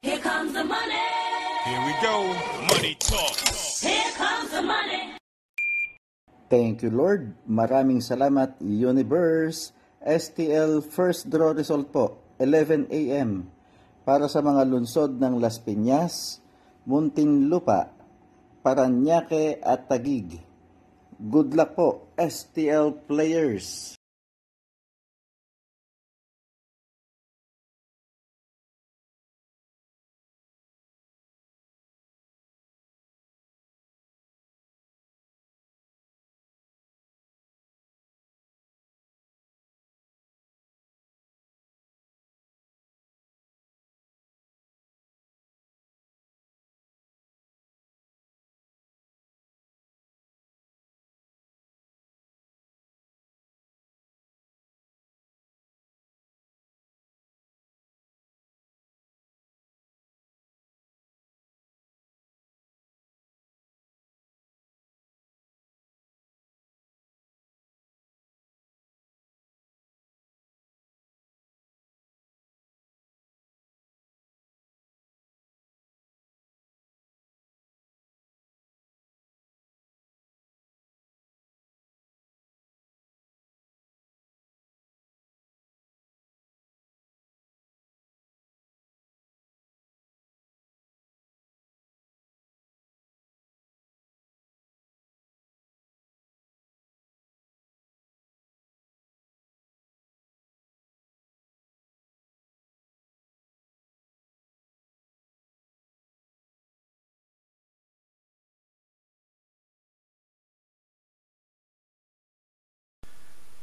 Here comes the money. Here we go. Money talk. Here comes the money. Thank you, Lord. Maraming salamat, Universe. STL first draw result po, 11 a.m. Para sa mga lungsod ng Las Piñas, Muntinlupa, Parañaque at Taguig. Good luck po, STL players!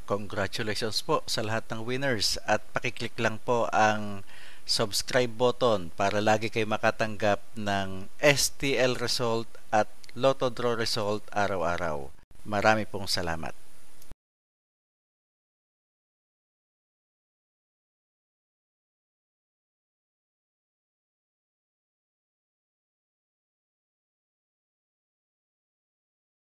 Congratulations po sa lahat ng winners at pakiclick lang po ang subscribe button para lagi kayo makatanggap ng STL result at Lotto Draw result araw-araw. Marami pong salamat.